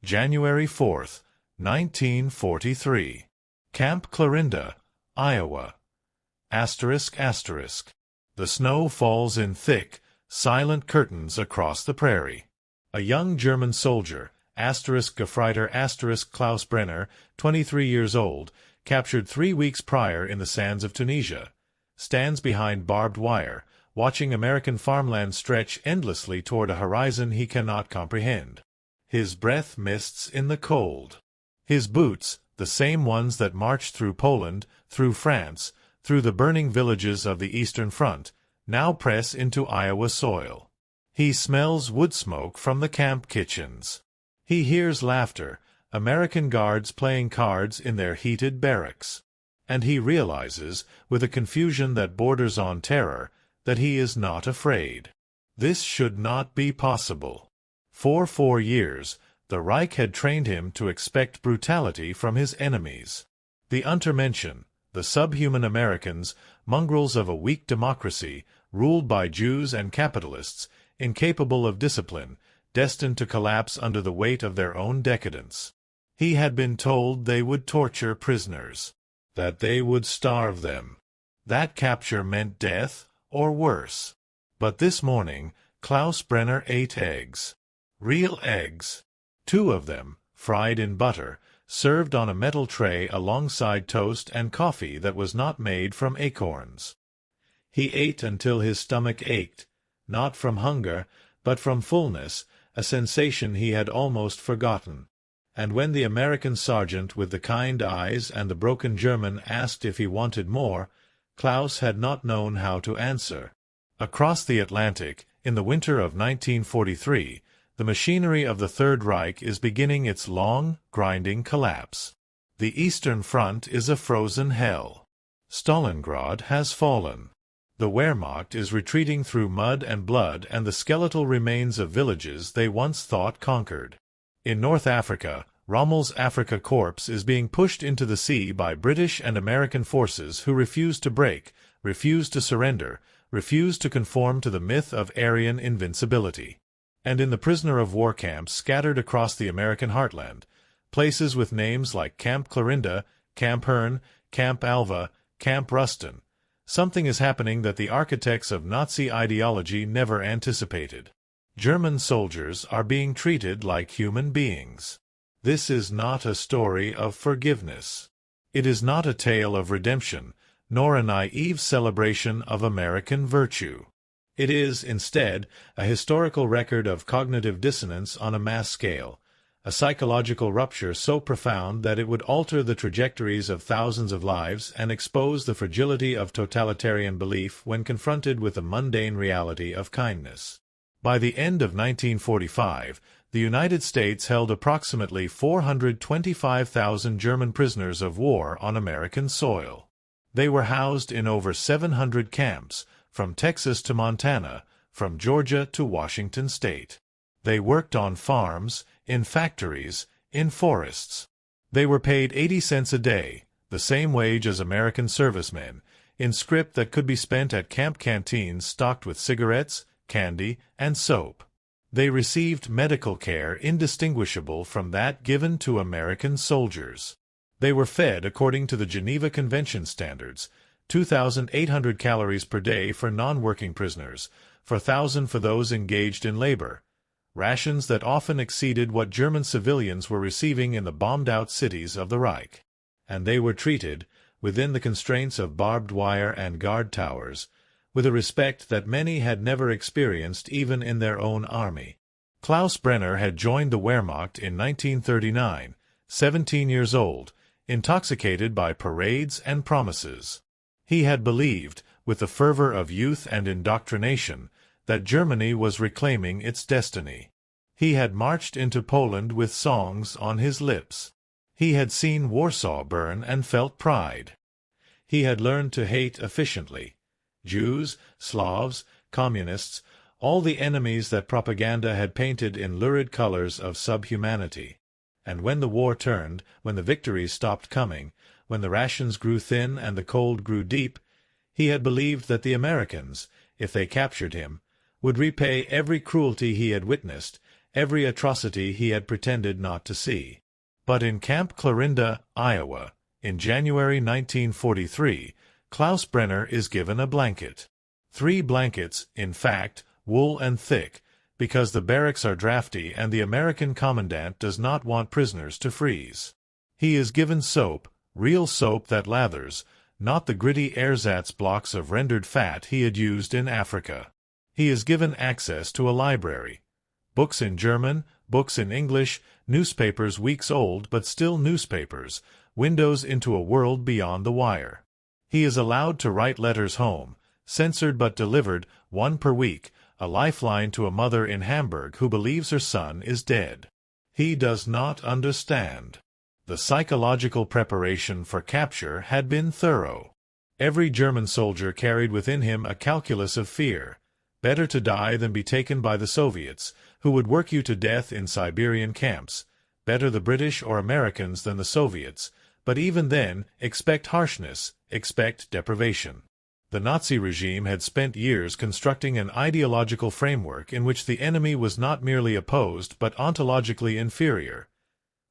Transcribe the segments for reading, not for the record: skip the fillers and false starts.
January 4, 1943. Camp Clarinda, Iowa. ****. The snow falls in thick, silent curtains across the prairie. A young German soldier, Gefreiter Klaus Brenner, 23 years old, captured 3 weeks prior in the sands of Tunisia, stands behind barbed wire, watching American farmland stretch endlessly toward a horizon he cannot comprehend. His breath mists in the cold. His boots, the same ones that marched through Poland, through France, through the burning villages of the Eastern Front, now press into Iowa soil. He smells wood smoke from the camp kitchens. He hears laughter, American guards playing cards in their heated barracks. And he realizes, with a confusion that borders on terror, that he is not afraid. This should not be possible. For 4 years, the Reich had trained him to expect brutality from his enemies. The Untermenschen, the subhuman Americans, mongrels of a weak democracy, ruled by Jews and capitalists, incapable of discipline, destined to collapse under the weight of their own decadence. He had been told they would torture prisoners, that they would starve them. That capture meant death, or worse. But this morning, Klaus Brenner ate eggs. Real eggs. 2 of them, fried in butter, served on a metal tray alongside toast and coffee that was not made from acorns. He ate until his stomach ached, not from hunger, but from fullness, a sensation he had almost forgotten. And when the American sergeant with the kind eyes and the broken German asked if he wanted more, Klaus had not known how to answer. Across the Atlantic, in the winter of 1943, the machinery of the Third Reich is beginning its long, grinding collapse. The Eastern Front is a frozen hell. Stalingrad has fallen. The Wehrmacht is retreating through mud and blood and the skeletal remains of villages they once thought conquered. In North Africa, Rommel's Afrika Korps is being pushed into the sea by British and American forces who refuse to break, refuse to surrender, refuse to conform to the myth of Aryan invincibility. And in the prisoner-of-war camps scattered across the American heartland, places with names like Camp Clarinda, Camp Herne, Camp Alva, Camp Ruston, something is happening that the architects of Nazi ideology never anticipated. German soldiers are being treated like human beings. This is not a story of forgiveness. It is not a tale of redemption, nor a naive celebration of American virtue. It is, instead, a historical record of cognitive dissonance on a mass scale, a psychological rupture so profound that it would alter the trajectories of thousands of lives and expose the fragility of totalitarian belief when confronted with the mundane reality of kindness. By the end of 1945, the United States held approximately 425,000 German prisoners of war on American soil. They were housed in over 700 camps, from Texas to Montana, from Georgia to Washington state. They worked on farms, in factories, in forests. They were paid 80 cents a day, the same wage as American servicemen, in scrip that could be spent at camp canteens stocked with cigarettes, candy, and soap. They received medical care indistinguishable from that given to American soldiers. They were fed according to the Geneva Convention standards, 2,800 calories per day for non-working prisoners, 4,000 for those engaged in labor, rations that often exceeded what German civilians were receiving in the bombed-out cities of the Reich. And they were treated, within the constraints of barbed wire and guard towers, with a respect that many had never experienced even in their own army. Klaus Brenner had joined the Wehrmacht in 1939, 17 years old, intoxicated by parades and promises. He had believed, with the fervor of youth and indoctrination, that Germany was reclaiming its destiny. He had marched into Poland with songs on his lips. He had seen Warsaw burn and felt pride. He had learned to hate efficiently. Jews, Slavs, communists, all the enemies that propaganda had painted in lurid colors of subhumanity. And when the war turned, when the victories stopped coming, when the rations grew thin and the cold grew deep, he had believed that the Americans, if they captured him, would repay every cruelty he had witnessed, every atrocity he had pretended not to see. But in Camp Clarinda, Iowa, in January 1943, Klaus Brenner is given a blanket. 3 blankets, in fact, wool and thick, because the barracks are drafty and the American commandant does not want prisoners to freeze. He is given soap, real soap that lathers, not the gritty ersatz blocks of rendered fat he had used in Africa. He is given access to a library. Books in German, books in English, newspapers weeks old but still newspapers, windows into a world beyond the wire. He is allowed to write letters home, censored but delivered, 1 per week, a lifeline to a mother in Hamburg who believes her son is dead. He does not understand. The psychological preparation for capture had been thorough. Every German soldier carried within him a calculus of fear. Better to die than be taken by the Soviets, who would work you to death in Siberian camps. Better the British or Americans than the Soviets, but even then, expect harshness, expect deprivation. The Nazi regime had spent years constructing an ideological framework in which the enemy was not merely opposed but ontologically inferior.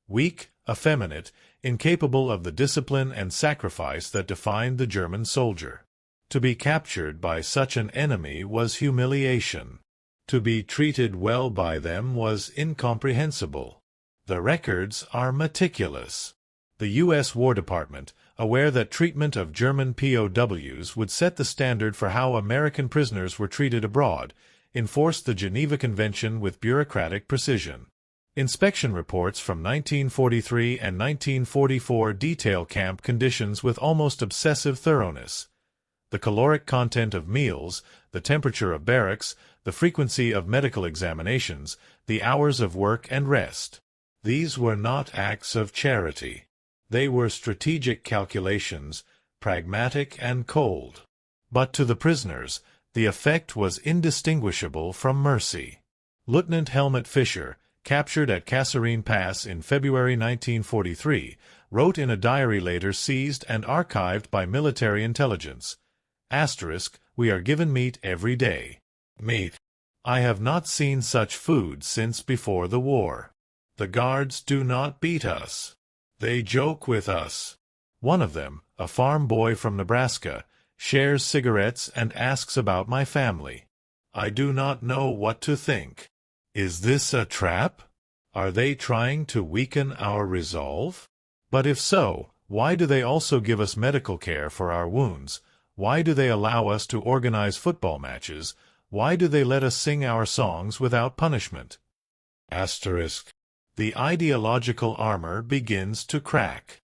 Weak, effeminate, incapable of the discipline and sacrifice that defined the German soldier. To be captured by such an enemy was humiliation. To be treated well by them was incomprehensible. The records are meticulous. The U.S. War Department, aware that treatment of German POWs would set the standard for how American prisoners were treated abroad, enforced the Geneva Convention with bureaucratic precision. Inspection reports from 1943 and 1944 detail camp conditions with almost obsessive thoroughness. The caloric content of meals, the temperature of barracks, the frequency of medical examinations, the hours of work and rest. These were not acts of charity. They were strategic calculations, pragmatic and cold. But to the prisoners, the effect was indistinguishable from mercy. Lieutenant Helmut Fischer, captured at Kasserine Pass in February 1943, wrote in a diary later seized and archived by military intelligence. We are given meat every day. Meat. I have not seen such food since before the war. The guards do not beat us. They joke with us. One of them, a farm boy from Nebraska, shares cigarettes and asks about my family. I do not know what to think. Is this a trap? Are they trying to weaken our resolve? But if so, why do they also give us medical care for our wounds? Why do they allow us to organize football matches? Why do they let us sing our songs without punishment? The ideological armor begins to crack.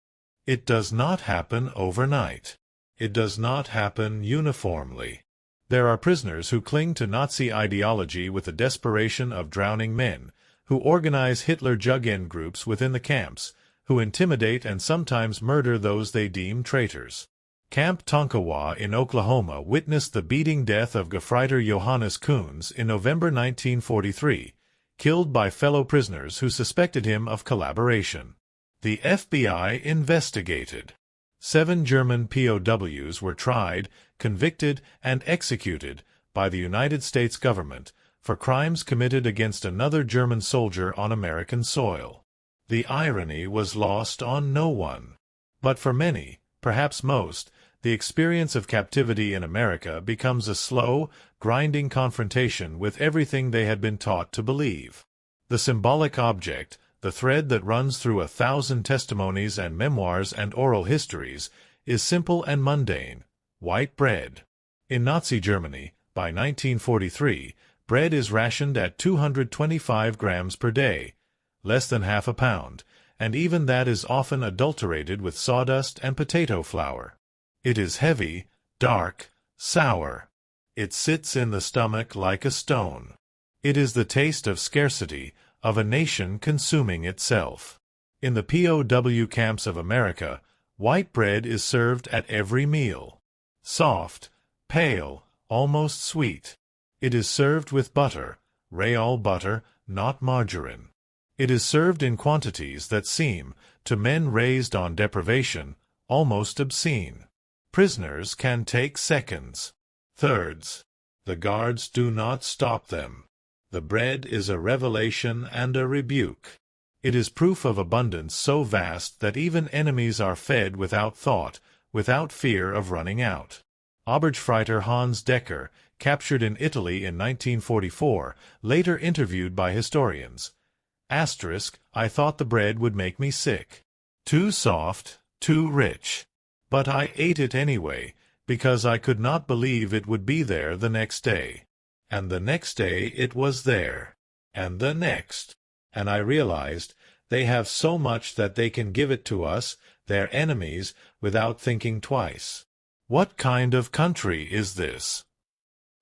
It does not happen overnight. It does not happen uniformly. There are prisoners who cling to Nazi ideology with the desperation of drowning men, who organize Hitler-Jugend groups within the camps, who intimidate and sometimes murder those they deem traitors. Camp Tonkawa in Oklahoma witnessed the beating death of Gefreiter Johannes Kunz in November 1943, killed by fellow prisoners who suspected him of collaboration. The FBI investigated. 7 German POWs were tried, convicted, and executed by the United States government for crimes committed against another German soldier on American soil. The irony was lost on no one. But for many, perhaps most, the experience of captivity in America becomes a slow, grinding confrontation with everything they had been taught to believe. The symbolic object, the thread that runs through 1,000 testimonies and memoirs and oral histories, is simple and mundane: white bread. In Nazi Germany, by 1943, bread is rationed at 225 grams per day, less than half a pound, and even that is often adulterated with sawdust and potato flour. It is heavy, dark, sour. It sits in the stomach like a stone. It is the taste of scarcity, of a nation consuming itself. In the POW camps of America, white bread is served at every meal. Soft, pale, almost sweet. It is served with butter, Raol butter, not margarine. It is served in quantities that seem, to men raised on deprivation, almost obscene. Prisoners can take seconds, thirds. The guards do not stop them. The bread is a revelation and a rebuke. It is proof of abundance so vast that even enemies are fed without thought, without fear of running out. Obergefreiter Hans Decker, captured in Italy in 1944, later interviewed by historians. I thought the bread would make me sick. Too soft, too rich. But I ate it anyway, because I could not believe it would be there the next day. And the next day it was there. And the next. And I realized, they have so much that they can give it to us, their enemies, without thinking twice. What kind of country is this?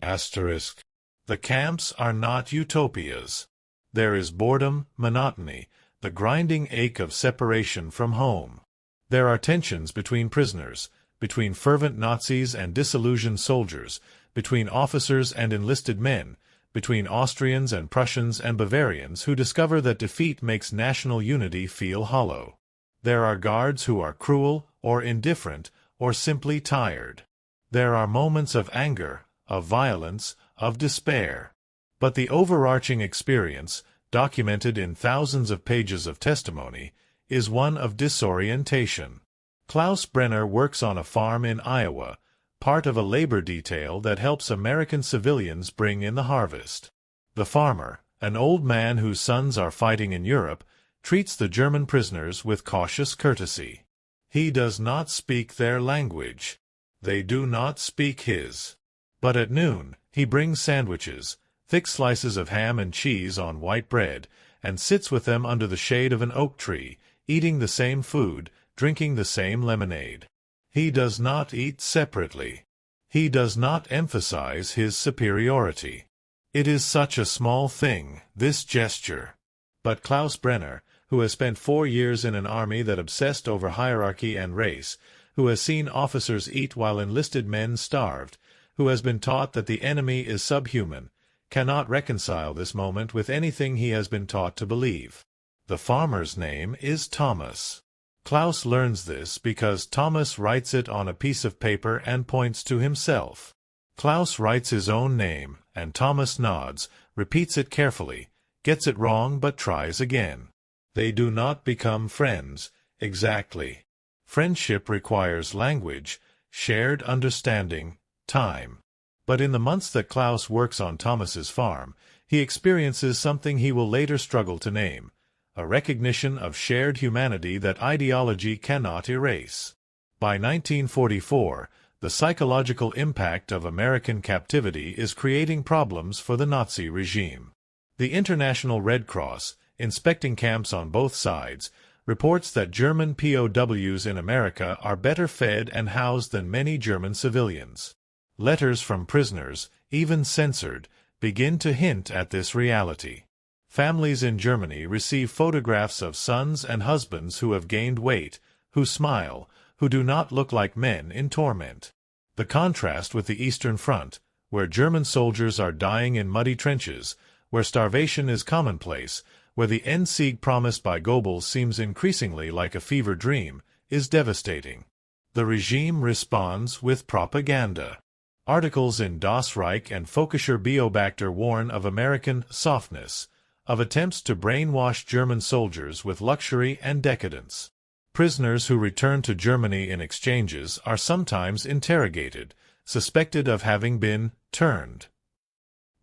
The camps are not utopias. There is boredom, monotony, the grinding ache of separation from home. There are tensions between prisoners, between fervent Nazis and disillusioned soldiers, between officers and enlisted men, between Austrians and Prussians and Bavarians who discover that defeat makes national unity feel hollow. There are guards who are cruel, or indifferent, or simply tired. There are moments of anger, of violence, of despair. But the overarching experience, documented in thousands of pages of testimony, is one of disorientation. Klaus Brenner works on a farm in Iowa, part of a labor detail that helps American civilians bring in the harvest. The farmer, an old man whose sons are fighting in Europe, treats the German prisoners with cautious courtesy. He does not speak their language. They do not speak his. But at noon, he brings sandwiches, thick slices of ham and cheese on white bread, and sits with them under the shade of an oak tree, eating the same food, drinking the same lemonade. He does not eat separately. He does not emphasize his superiority. It is such a small thing, this gesture. But Klaus Brenner, who has spent 4 years in an army that obsessed over hierarchy and race, who has seen officers eat while enlisted men starved, who has been taught that the enemy is subhuman, cannot reconcile this moment with anything he has been taught to believe. The farmer's name is Thomas. Klaus learns this because Thomas writes it on a piece of paper and points to himself. Klaus writes his own name, and Thomas nods, repeats it carefully, gets it wrong but tries again. They do not become friends, exactly. Friendship requires language, shared understanding, time. But in the months that Klaus works on Thomas's farm, he experiences something he will later struggle to name, a recognition of shared humanity that ideology cannot erase. By 1944, the psychological impact of American captivity is creating problems for the Nazi regime. The International Red Cross, inspecting camps on both sides, reports that German POWs in America are better fed and housed than many German civilians. Letters from prisoners, even censored, begin to hint at this reality. Families in Germany receive photographs of sons and husbands who have gained weight, who smile, who do not look like men in torment. The contrast with the Eastern Front, where German soldiers are dying in muddy trenches, where starvation is commonplace, where the Endsieg promised by Goebbels seems increasingly like a fever dream, is devastating. The regime responds with propaganda. Articles in Das Reich and Völkischer Beobachter warn of American softness, of attempts to brainwash German soldiers with luxury and decadence. Prisoners who return to Germany in exchanges are sometimes interrogated, suspected of having been turned.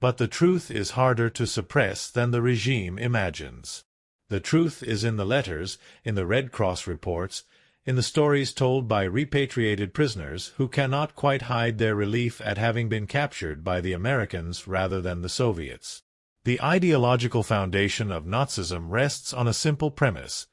But the truth is harder to suppress than the regime imagines. The truth is in the letters, in the Red Cross reports, in the stories told by repatriated prisoners who cannot quite hide their relief at having been captured by the Americans rather than the Soviets. The ideological foundation of Nazism rests on a simple premise,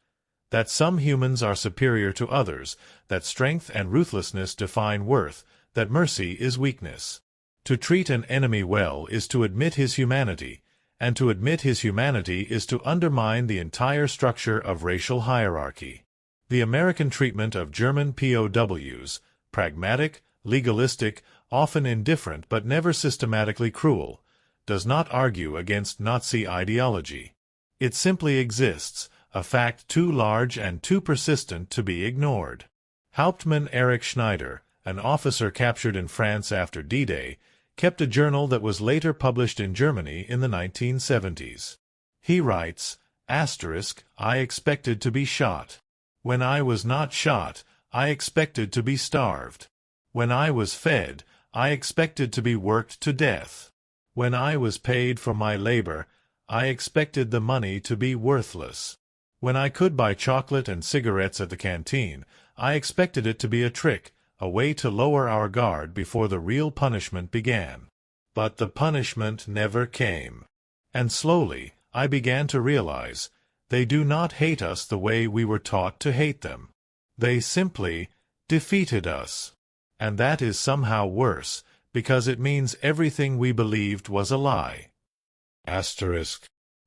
that some humans are superior to others, that strength and ruthlessness define worth, that mercy is weakness. To treat an enemy well is to admit his humanity, and to admit his humanity is to undermine the entire structure of racial hierarchy. The American treatment of German POWs, pragmatic, legalistic, often indifferent but never systematically cruel, does not argue against Nazi ideology. It simply exists, a fact too large and too persistent to be ignored. Hauptmann Erich Schneider, an officer captured in France after D-Day, kept a journal that was later published in Germany in the 1970s. He writes, "I expected to be shot. When I was not shot, I expected to be starved. When I was fed, I expected to be worked to death. When I was paid for my labor, I expected the money to be worthless. When I could buy chocolate and cigarettes at the canteen, I expected it to be a trick, a way to lower our guard before the real punishment began. But the punishment never came. And slowly, I began to realize, they do not hate us the way we were taught to hate them. They simply defeated us. And that is somehow worse, because it means everything we believed was a lie."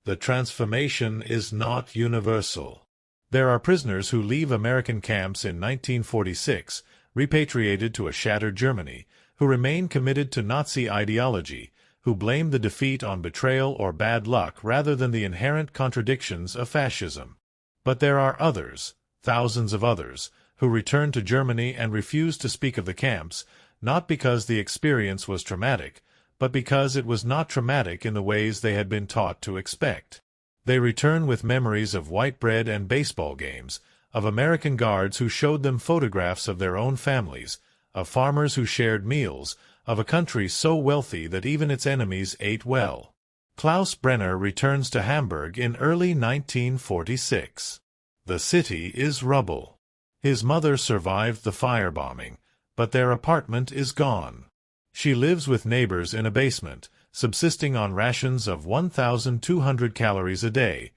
The transformation is not universal. There are prisoners who leave American camps in 1946, repatriated to a shattered Germany, who remain committed to Nazi ideology, who blame the defeat on betrayal or bad luck rather than the inherent contradictions of fascism. But there are others, thousands of others, who return to Germany and refuse to speak of the camps, not because the experience was traumatic, but because it was not traumatic in the ways they had been taught to expect. They return with memories of white bread and baseball games, of American guards who showed them photographs of their own families, of farmers who shared meals, of a country so wealthy that even its enemies ate well. Klaus Brenner returns to Hamburg in early 1946. The city is rubble. His mother survived the firebombing, but their apartment is gone. She lives with neighbors in a basement, subsisting on rations of 1,200 calories a day,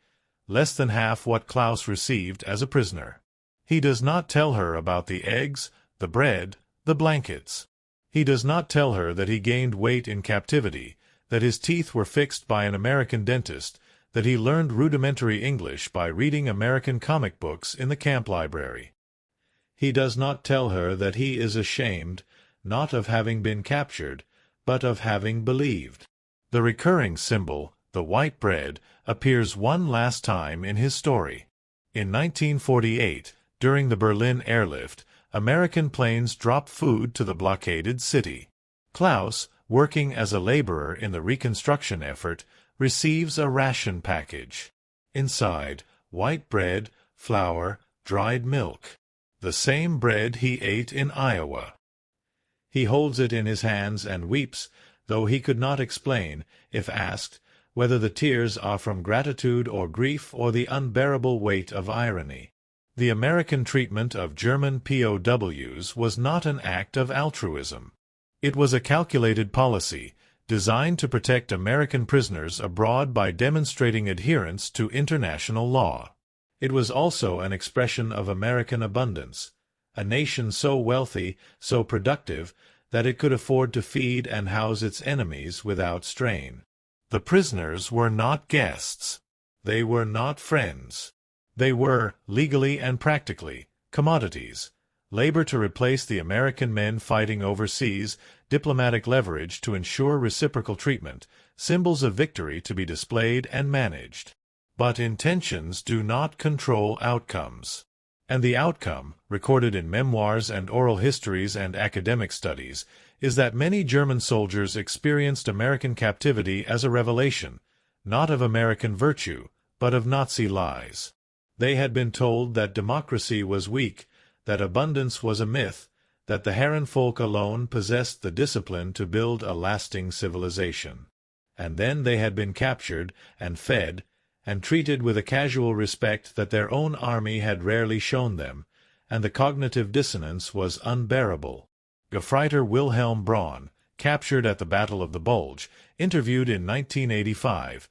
less than half what Klaus received as a prisoner. He does not tell her about the eggs, the bread, the blankets. He does not tell her that he gained weight in captivity, that his teeth were fixed by an American dentist, that he learned rudimentary English by reading American comic books in the camp library. He does not tell her that he is ashamed, not of having been captured, but of having believed. The recurring symbol, the white bread, appears one last time in his story. In 1948, during the Berlin airlift, American planes dropped food to the blockaded city. Klaus, working as a laborer in the reconstruction effort, receives a ration package. Inside, white bread, flour, dried milk. The same bread he ate in Iowa. He holds it in his hands and weeps, though he could not explain, if asked, whether the tears are from gratitude or grief or the unbearable weight of irony. The American treatment of German POWs was not an act of altruism. It was a calculated policy, designed to protect American prisoners abroad by demonstrating adherence to international law. It was also an expression of American abundance, a nation so wealthy, so productive, that it could afford to feed and house its enemies without strain. The prisoners were not guests. They were not friends. They were, legally and practically, commodities, labor to replace the American men fighting overseas, diplomatic leverage to ensure reciprocal treatment, symbols of victory to be displayed and managed. But intentions do not control outcomes. And the outcome, recorded in memoirs and oral histories and academic studies, is that many German soldiers experienced American captivity as a revelation, not of American virtue, but of Nazi lies. They had been told that democracy was weak, that abundance was a myth, that the Herrenvolk alone possessed the discipline to build a lasting civilization. And then they had been captured and fed, and treated with a casual respect that their own army had rarely shown them, and the cognitive dissonance was unbearable. Gefreiter Wilhelm Braun, captured at the Battle of the Bulge, interviewed in 1985,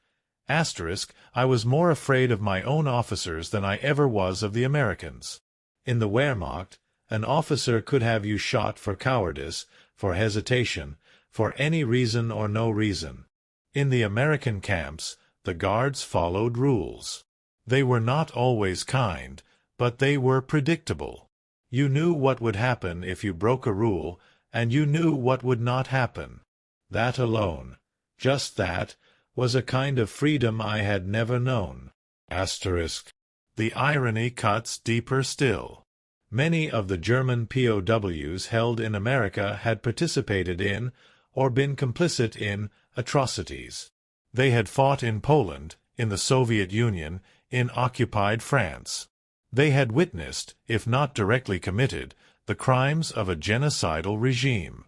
"I was more afraid of my own officers than I ever was of the Americans. In the Wehrmacht, an officer could have you shot for cowardice, for hesitation, for any reason or no reason. In the American camps, the guards followed rules. They were not always kind, but they were predictable. You knew what would happen if you broke a rule, and you knew what would not happen. That alone, just that, was a kind of freedom I had never known." The irony cuts deeper still. Many of the German POWs held in America had participated in, or been complicit in atrocities. They had fought in Poland, in the Soviet Union, in occupied France. They had witnessed, if not directly committed, the crimes of a genocidal regime.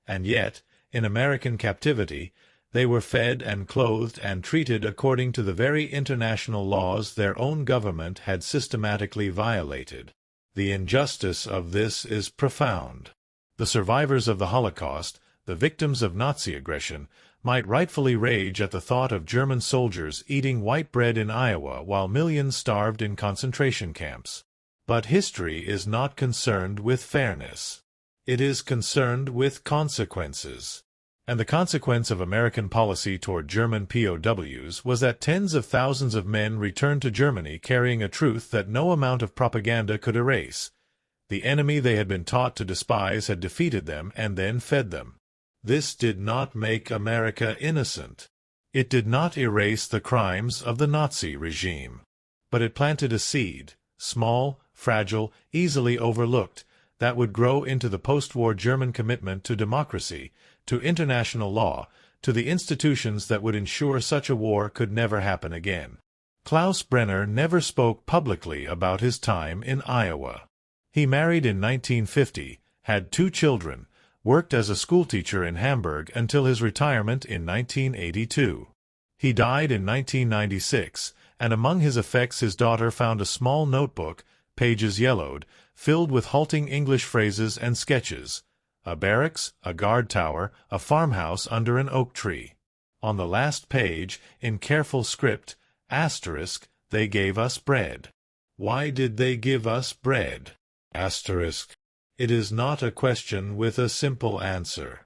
And yet, in American captivity, they were fed and clothed and treated according to the very international laws their own government had systematically violated. The injustice of this is profound. The survivors of the Holocaust, the victims of Nazi aggression, might rightfully rage at the thought of German soldiers eating white bread in Iowa while millions starved in concentration camps. But history is not concerned with fairness. It is concerned with consequences. And the consequence of American policy toward German POWs was that tens of thousands of men returned to Germany carrying a truth that no amount of propaganda could erase. The enemy they had been taught to despise had defeated them and then fed them. This did not make America innocent. It did not erase the crimes of the Nazi regime. But it planted a seed, small, fragile, easily overlooked, that would grow into the post-war German commitment to democracy, to international law, to the institutions that would ensure such a war could never happen again. Klaus Brenner never spoke publicly about his time in Iowa. He married in 1950, had 2 children, worked as a schoolteacher in Hamburg until his retirement in 1982. He died in 1996, and among his effects his daughter found a small notebook, pages yellowed, filled with halting English phrases and sketches. A barracks, a guard tower, a farmhouse under an oak tree. On the last page, in careful script, asterisk, they gave us bread. Why did they give us bread? Asterisk. It is not a question with a simple answer.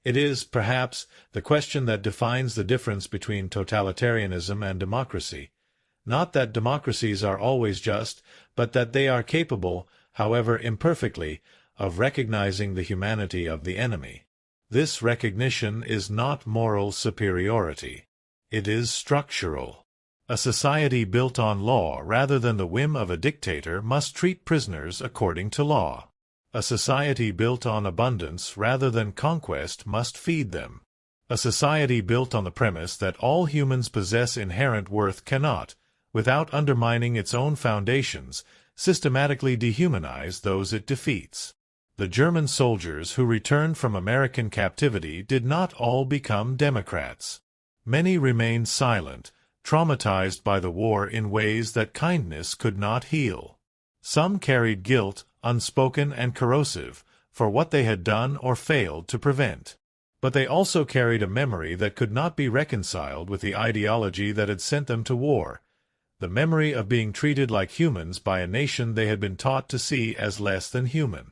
It is, perhaps, the question that defines the difference between totalitarianism and democracy. Not that democracies are always just, but that they are capable, however imperfectly, of recognizing the humanity of the enemy. This recognition is not moral superiority. It is structural. A society built on law rather than the whim of a dictator must treat prisoners according to law. A society built on abundance rather than conquest must feed them. A society built on the premise that all humans possess inherent worth cannot, without undermining its own foundations, systematically dehumanize those it defeats. The German soldiers who returned from American captivity did not all become Democrats. Many remained silent, traumatized by the war in ways that kindness could not heal. Some carried guilt, unspoken and corrosive, for what they had done or failed to prevent. But they also carried a memory that could not be reconciled with the ideology that had sent them to war, the memory of being treated like humans by a nation they had been taught to see as less than human.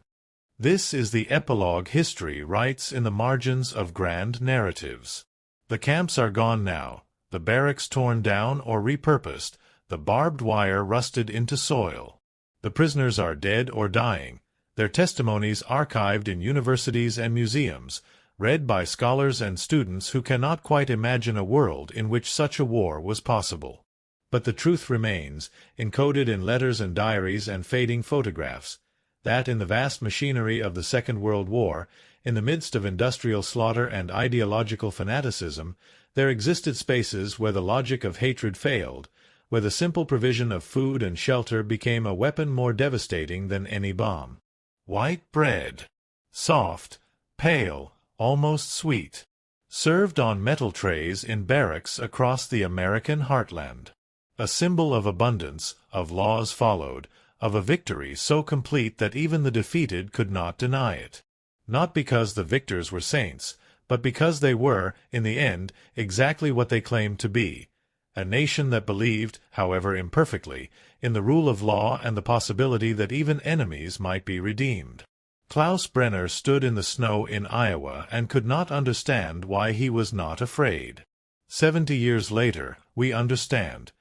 This is the epilogue history writes in the margins of grand narratives. The camps are gone now, the barracks torn down or repurposed, the barbed wire rusted into soil. The prisoners are dead or dying, their testimonies archived in universities and museums, read by scholars and students who cannot quite imagine a world in which such a war was possible. But the truth remains, encoded in letters and diaries and fading photographs, that in the vast machinery of the Second World War, in the midst of industrial slaughter and ideological fanaticism, there existed spaces where the logic of hatred failed, where the simple provision of food and shelter became a weapon more devastating than any bomb. White bread. Soft, pale, almost sweet. Served on metal trays in barracks across the American heartland. A symbol of abundance, of laws followed, of a victory so complete that even the defeated could not deny it. Not because the victors were saints, but because they were, in the end, exactly what they claimed to be, a nation that believed, however imperfectly, in the rule of law and the possibility that even enemies might be redeemed. Klaus Brenner stood in the snow in Iowa and could not understand why he was not afraid. 70 years later, we understand.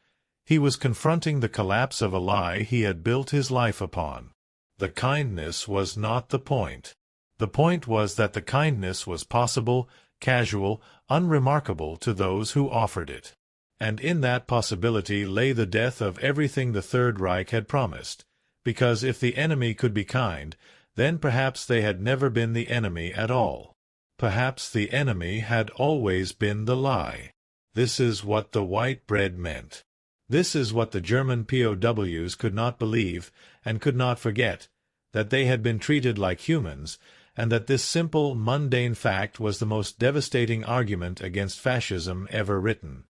He was confronting the collapse of a lie he had built his life upon. The kindness was not the point. The point was that the kindness was possible, casual, unremarkable to those who offered it. And in that possibility lay the death of everything the Third Reich had promised, because if the enemy could be kind, then perhaps they had never been the enemy at all. Perhaps the enemy had always been the lie. This is what the white bread meant. This is what the German POWs could not believe and could not forget, that they had been treated like humans, and that this simple, mundane fact was the most devastating argument against fascism ever written.